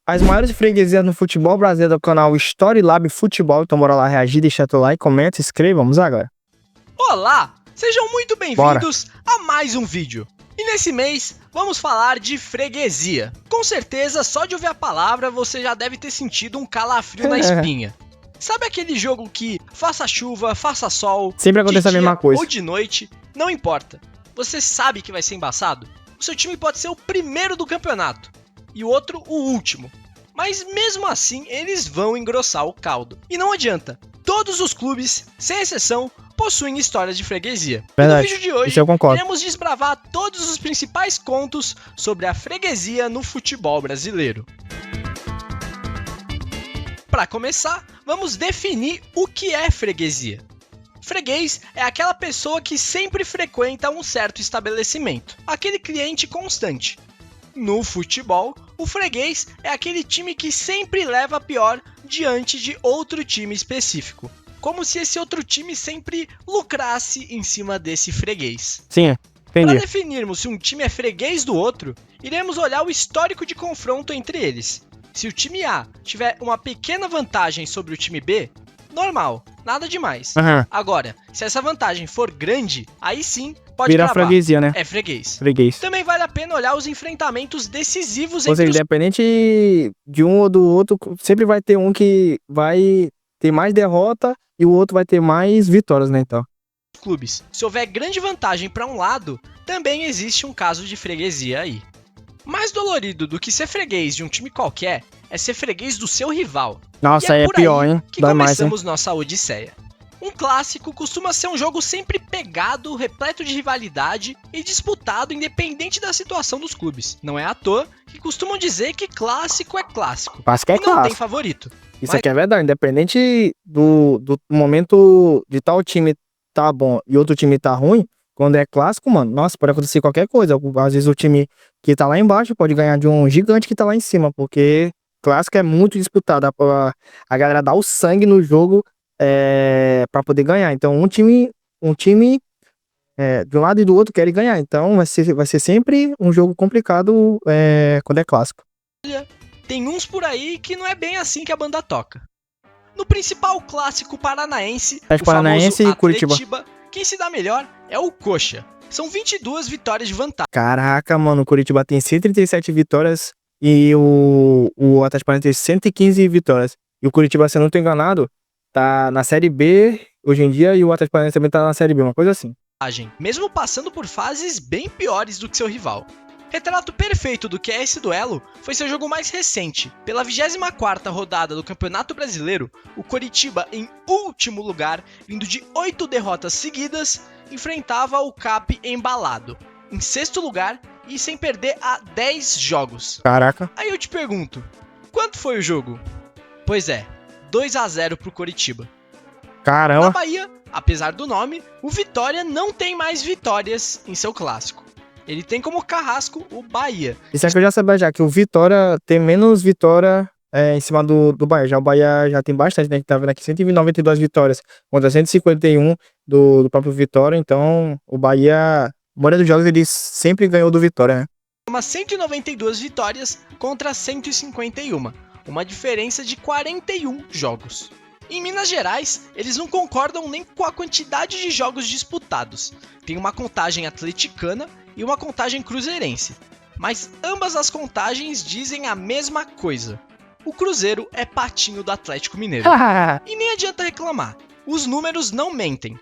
as maiores freguesias no futebol brasileiro do canal Storylab Futebol. Então bora lá reagir, deixa teu like, comenta, se inscreva, vamos agora. Olá, sejam muito bem-vindos a mais um vídeo. E nesse mês, vamos falar de freguesia. Com certeza, só de ouvir a palavra, você já deve ter sentido um calafrio na espinha. Sabe aquele jogo que faça chuva, faça sol, sempre acontece a mesma coisa, ou de noite, não importa. Você sabe que vai ser embaçado? O seu time pode ser o primeiro do campeonato e o outro o último. Mas mesmo assim, eles vão engrossar o caldo. E não adianta, todos os clubes, sem exceção, possuem histórias de freguesia. Verdade, e no vídeo de hoje, isso eu concordo. iremos desbravar todos os principais contos sobre a freguesia no futebol brasileiro. Para começar, vamos definir o que é freguesia. Freguês é aquela pessoa que sempre frequenta um certo estabelecimento, aquele cliente constante. No futebol, o freguês é aquele time que sempre leva a pior diante de outro time específico, como se esse outro time sempre lucrasse em cima desse freguês. Sim, entendi. Para definirmos se um time é freguês do outro, iremos olhar o histórico de confronto entre eles. Se o time A tiver uma pequena vantagem sobre o time B, normal, nada demais. Agora, se essa vantagem for grande, aí sim pode virar cravar. freguesia, né? É freguês. Freguês. Também vale a pena olhar os enfrentamentos decisivos Ou seja, entre os independente de um ou do outro, sempre vai ter um que vai ter mais derrota e o outro vai ter mais vitórias, né, então. clubes. Se houver grande vantagem para um lado, também existe um caso de freguesia aí. Mais dolorido do que ser freguês de um time qualquer é ser freguês do seu rival. Nossa, e é é por pior, aí hein? que Dói mais, hein? começamos nossa odisseia. Um clássico costuma ser um jogo sempre pegado, repleto de rivalidade e disputado independente da situação dos clubes. Não é à toa que costumam dizer que clássico é clássico. Clássico é e não tem clássico. favorito. Isso aqui é verdade, independente do momento de tal time tá bom e outro time tá ruim, quando é clássico, mano, nossa, pode acontecer qualquer coisa. Às vezes o time que tá lá embaixo pode ganhar de um gigante que tá lá em cima, porque clássico é muito disputado, a galera dá o sangue no jogo pra poder ganhar. Então um time de um lado e do outro quer ganhar, então vai ser sempre um jogo complicado quando é clássico. Tem uns por aí que não é bem assim que a banda toca. No principal clássico paranaense, o Paranaense famoso e Curitiba. Atletiba, quem se dá melhor é o Coxa. São 22 vitórias de vantagem. Caraca, mano, o Curitiba tem 137 vitórias e o Atlético Paranaense tem 115 vitórias. E o Curitiba, se eu não tô enganado, tá na Série B hoje em dia e o Atlético Paranaense também tá na Série B, uma coisa assim. Mesmo passando por fases bem piores do que seu rival. Retrato perfeito do que é esse duelo foi seu jogo mais recente. Pela 24ª rodada do Campeonato Brasileiro, o Coritiba, em último lugar, vindo de 8 derrotas seguidas, enfrentava o CAP embalado, em 6º lugar e sem perder há 10 jogos. Caraca. Aí eu te pergunto, quanto foi o jogo? Pois é, 2-0 pro Coritiba. Caramba. Na Bahia, apesar do nome, o Vitória não tem mais vitórias em seu clássico. Ele tem como carrasco o Bahia. Isso é que eu já sabia já, que o Vitória tem menos vitória em cima do Bahia. Já o Bahia já tem bastante, né? Que tá vendo aqui 192 vitórias contra 151 do próprio Vitória. Então, o Bahia, a maioria dos jogos, ele sempre ganhou do Vitória, né? Umas 192 vitórias contra 151. Uma diferença de 41 jogos. Em Minas Gerais, eles não concordam nem com a quantidade de jogos disputados. Tem uma contagem atleticana e uma contagem cruzeirense. Mas ambas as contagens dizem a mesma coisa. O Cruzeiro é patinho do Atlético Mineiro. E nem adianta reclamar, os números não mentem.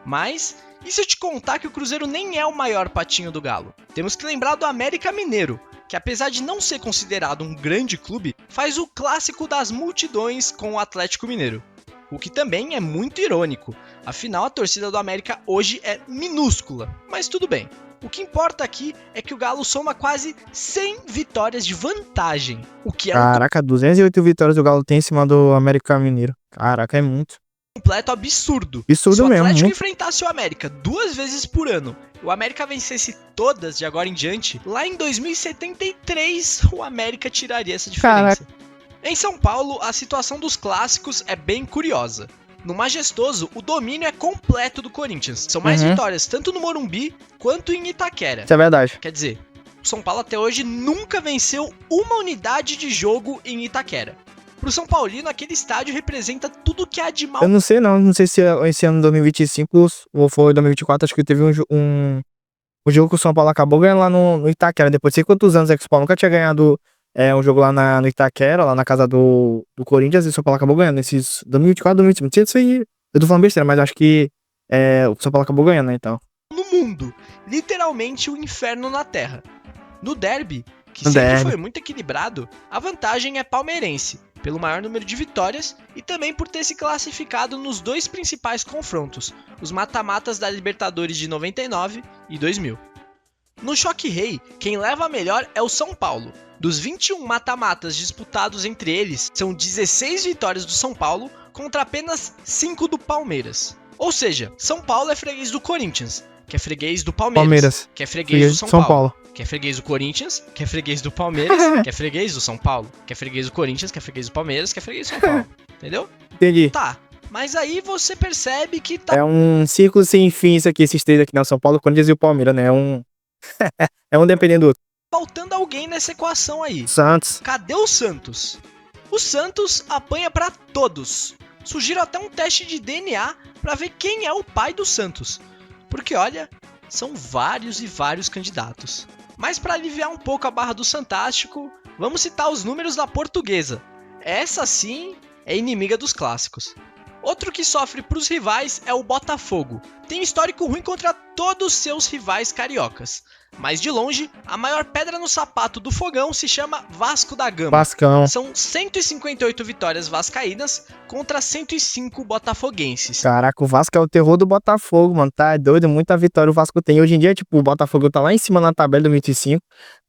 Mas, e se eu te contar que o Cruzeiro nem é o maior patinho do Galo? Temos que lembrar do América Mineiro, que apesar de não ser considerado um grande clube, faz o clássico das multidões com o Atlético Mineiro. O que também é muito irônico, afinal a torcida do América hoje é minúscula, mas tudo bem. O que importa aqui é que o Galo soma quase 100 vitórias de vantagem, o que é Caraca, 208 vitórias do Galo tem em cima do América Mineiro. Caraca, é muito. completo absurdo. Absurdo Se o mesmo, Atlético muito. enfrentasse o América 2 vezes por ano, o América vencesse todas de agora em diante, lá em 2073 o América tiraria essa diferença. Em São Paulo, a situação dos clássicos é bem curiosa. No Majestoso, o domínio é completo do Corinthians. São mais vitórias tanto no Morumbi quanto em Itaquera. Isso é verdade. Quer dizer, São Paulo até hoje nunca venceu uma unidade de jogo em Itaquera. Pro São Paulino, aquele estádio representa tudo que há de mal. Eu não sei não, não sei se esse ano 2025 ou foi 2024, acho que teve um jogo que o São Paulo acabou ganhando lá no Itaquera. Depois de sei quantos anos é que o São Paulo nunca tinha ganhado um jogo lá no Itaquera, lá na casa do Corinthians, e o São Paulo acabou ganhando. Nesses 2024, 2025, não sei se foi, eu tô falando besteira, mas acho que o São Paulo acabou ganhando, né, então. No mundo, literalmente o inferno na terra. No derby, que No sempre derby. foi muito equilibrado, a vantagem é palmeirense, pelo maior número de vitórias e também por ter se classificado nos dois principais confrontos, os mata-matas da Libertadores de 99 e 2000. No Choque Rei, quem leva a melhor é o São Paulo. Dos 21 mata-matas disputados entre eles, são 16 vitórias do São Paulo contra apenas 5 do Palmeiras. Ou seja, São Paulo é freguês do Corinthians, que é freguês do Palmeiras, que é freguês do São Paulo, que é freguês do Corinthians, que é freguês do Palmeiras, que é freguês do São Paulo, que é freguês do Corinthians, que é freguês do Palmeiras, que é freguês do São Paulo. Entendeu? Entendi. Tá, mas aí você percebe que tá É um círculo sem fim isso aqui, esses três aqui, né? O São Paulo, o Corinthians e o Palmeiras, né? É um dependendo do outro. faltando alguém nessa equação aí. Santos. Cadê o Santos? O Santos apanha pra todos. Sugiro até um teste de DNA pra ver quem é o pai do Santos. Porque olha, são vários e vários candidatos. Mas pra aliviar um pouco a barra do Santástico, vamos citar os números da Portuguesa. Essa sim é inimiga dos clássicos. Outro que sofre pros rivais é o Botafogo. Tem histórico ruim contra todos seus rivais cariocas. Mas de longe, a maior pedra no sapato do fogão se chama Vasco da Gama. Vascão. São 158 vitórias vascaínas contra 105 botafoguenses. Caraca, o Vasco é o terror do Botafogo, mano. Tá doido, muita vitória o Vasco tem. Hoje em dia, tipo, o Botafogo tá lá em cima na tabela do 25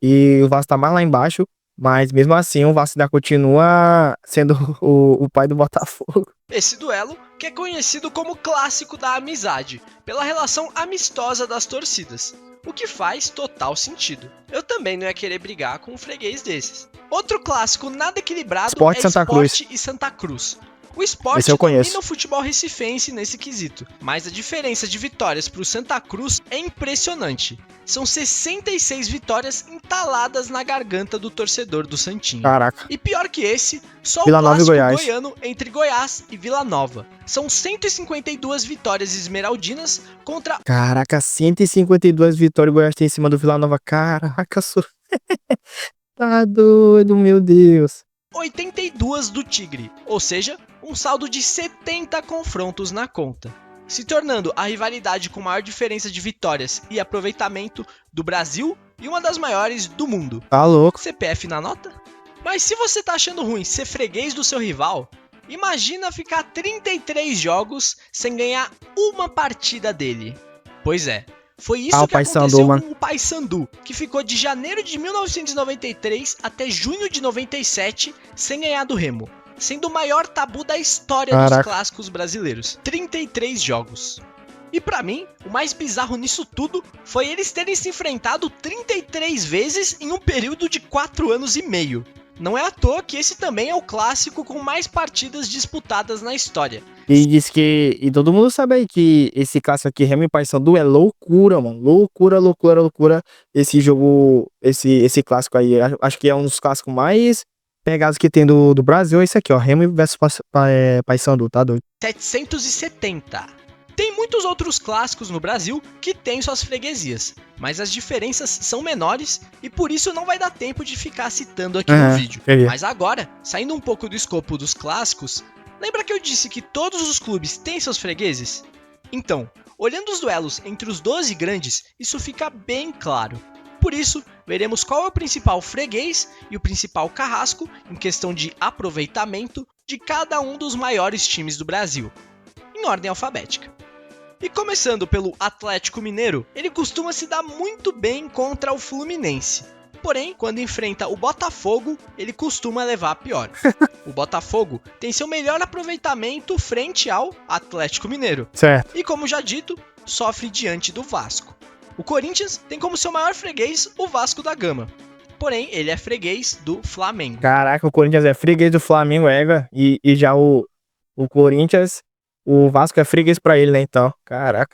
e o Vasco tá mais lá embaixo. Mas mesmo assim, o Vasco ainda continua sendo o pai do Botafogo. Esse duelo, que é conhecido como clássico da amizade, pela relação amistosa das torcidas. O que faz total sentido. Eu também não ia querer brigar com um freguês desses. Outro clássico nada equilibrado Sport é Santa Cruz. Sport e Santa Cruz. O Sport Esse eu conheço. domina o futebol recifense nesse quesito, mas a diferença de vitórias para o Santa Cruz é impressionante. São 66 vitórias entaladas na garganta do torcedor do Santinho. Caraca. E pior que esse, só Vila o Nova e clássico Goiás. goiano entre Goiás e Vila Nova. São 152 vitórias esmeraldinas contra Caraca, 152 vitórias o Goiás tem em cima do Vila Nova. Caraca, tá doido, meu Deus. 82 do Tigre, ou seja, um saldo de 70 confrontos na conta, se tornando a rivalidade com maior diferença de vitórias e aproveitamento do Brasil e uma das maiores do mundo. Tá louco. CPF na nota? Mas se você tá achando ruim ser freguês do seu rival, imagina ficar 33 jogos sem ganhar uma partida dele. Pois é, foi isso o que Paysandu, aconteceu mano. com o Paysandu, que ficou de janeiro de 1993 até junho de 97 sem ganhar do Remo, sendo o maior tabu da história dos Caraca. clássicos brasileiros. 33 jogos. E pra mim, o mais bizarro nisso tudo foi eles terem se enfrentado 33 vezes em um período de 4 anos e meio. Não é à toa que esse também é o clássico com mais partidas disputadas na história. E diz que. E todo mundo sabe aí que esse clássico aqui, Remo e Paysandu, é loucura, mano. Loucura, loucura, loucura. Esse jogo, esse clássico aí. Acho que é um dos clássicos mais pegados que tem do Brasil. É esse aqui, ó. Remo versus Paysandu, tá doido? 770. Tem muitos outros clássicos no Brasil que têm suas freguesias, mas as diferenças são menores e por isso não vai dar tempo de ficar citando aqui no vídeo. entendi. Mas agora, saindo um pouco do escopo dos clássicos, lembra que eu disse que todos os clubes têm seus fregueses? Então, olhando os duelos entre os 12 grandes, isso fica bem claro. Por isso, veremos qual é o principal freguês e o principal carrasco em questão de aproveitamento de cada um dos maiores times do Brasil, em ordem alfabética. E começando pelo Atlético Mineiro, ele costuma se dar muito bem contra o Fluminense. Porém, quando enfrenta o Botafogo, ele costuma levar a pior. O Botafogo tem seu melhor aproveitamento frente ao Atlético Mineiro. Certo. E como já dito, sofre diante do Vasco. O Corinthians tem como seu maior freguês o Vasco da Gama. Porém, ele é freguês do Flamengo. Caraca, o Corinthians é freguês do Flamengo, égua. E já o Corinthians, o Vasco é freguês pra ele, né? Então, caraca.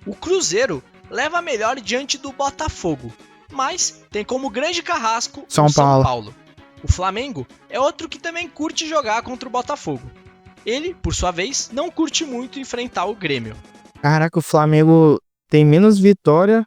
O Cruzeiro leva a melhor diante do Botafogo. mas tem como grande carrasco São o São Paulo. Paulo. O Flamengo é outro que também curte jogar contra o Botafogo. Ele, por sua vez, não curte muito enfrentar o Grêmio. Caraca, o Flamengo tem menos vitória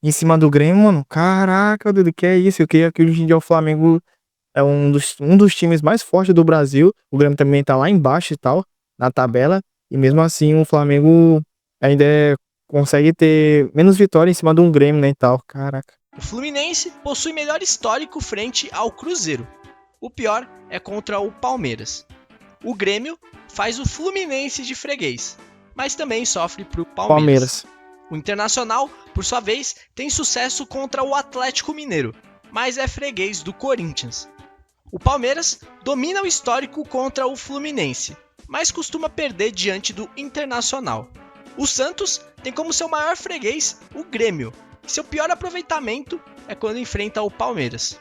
em cima do Grêmio, mano. Caraca, Dudu, que é isso? Eu queria que hoje em dia o Flamengo é um dos times mais fortes do Brasil. O Grêmio também tá lá embaixo e tal, na tabela. E mesmo assim o Flamengo ainda consegue ter menos vitória em cima de um Grêmio, né, e tal. Caraca. O Fluminense possui melhor histórico frente ao Cruzeiro. O pior é contra o Palmeiras. O Grêmio faz o Fluminense de freguês, mas também sofre pro Palmeiras. O Internacional, por sua vez, tem sucesso contra o Atlético Mineiro, mas é freguês do Corinthians. O Palmeiras domina o histórico contra o Fluminense, mas costuma perder diante do Internacional. O Santos tem como seu maior freguês o Grêmio, e seu pior aproveitamento é quando enfrenta o Palmeiras.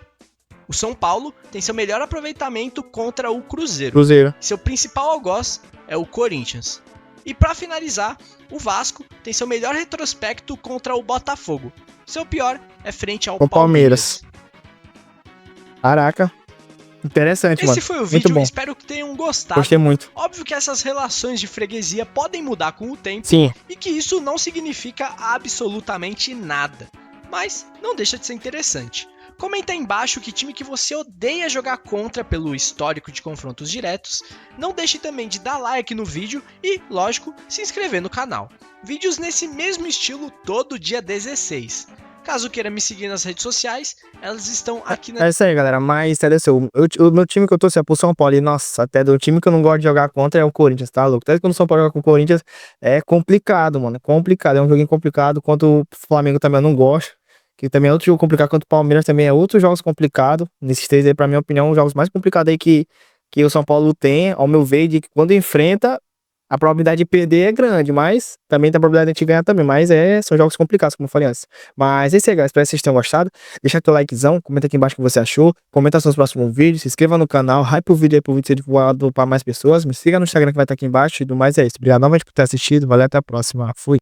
O São Paulo tem seu melhor aproveitamento contra o Cruzeiro. Seu principal algoz é o Corinthians. E para finalizar, o Vasco tem seu melhor retrospecto contra o Botafogo. Seu pior é frente ao Palmeiras. Caraca. Interessante, Esse mano. foi o vídeo, Muito bom. Espero que tenham gostado. Gostei muito. Óbvio que essas relações de freguesia podem mudar com o tempo. Sim. E que isso não significa absolutamente nada. Mas não deixa de ser interessante. Comenta aí embaixo que time que você odeia jogar contra pelo histórico de confrontos diretos. Não deixe também de dar like no vídeo e, lógico, se inscrever no canal. Vídeos nesse mesmo estilo todo dia 16. Caso queira me seguir nas redes sociais, elas estão aqui na... É isso aí, galera. Mas, sério, o meu time que eu torço é pro São Paulo. E, nossa, até do time que eu não gosto de jogar contra é o Corinthians, tá louco? Até quando o São Paulo joga com o Corinthians é complicado, mano. É complicado. É um joguinho complicado. Contra o Flamengo também eu não gosto. Que também é outro jogo complicado. Contra o Palmeiras também é outros jogos complicados. Nesses três aí, pra minha opinião, os jogos mais complicados aí que o São Paulo tem, ao meu ver, de que quando enfrenta, a probabilidade de perder é grande, mas também tem a probabilidade de a gente ganhar também. Mas são jogos complicados, como eu falei antes. Mas é isso aí, galera. Espero que vocês tenham gostado. Deixa teu likezão, comenta aqui embaixo o que você achou. Comenta nos próximos vídeos, se inscreva no canal, hype o vídeo aí pro vídeo ser divulgado para mais pessoas. Me siga no Instagram que vai estar aqui embaixo e do mais é isso. Obrigado novamente por ter assistido. Valeu, até a próxima. Fui.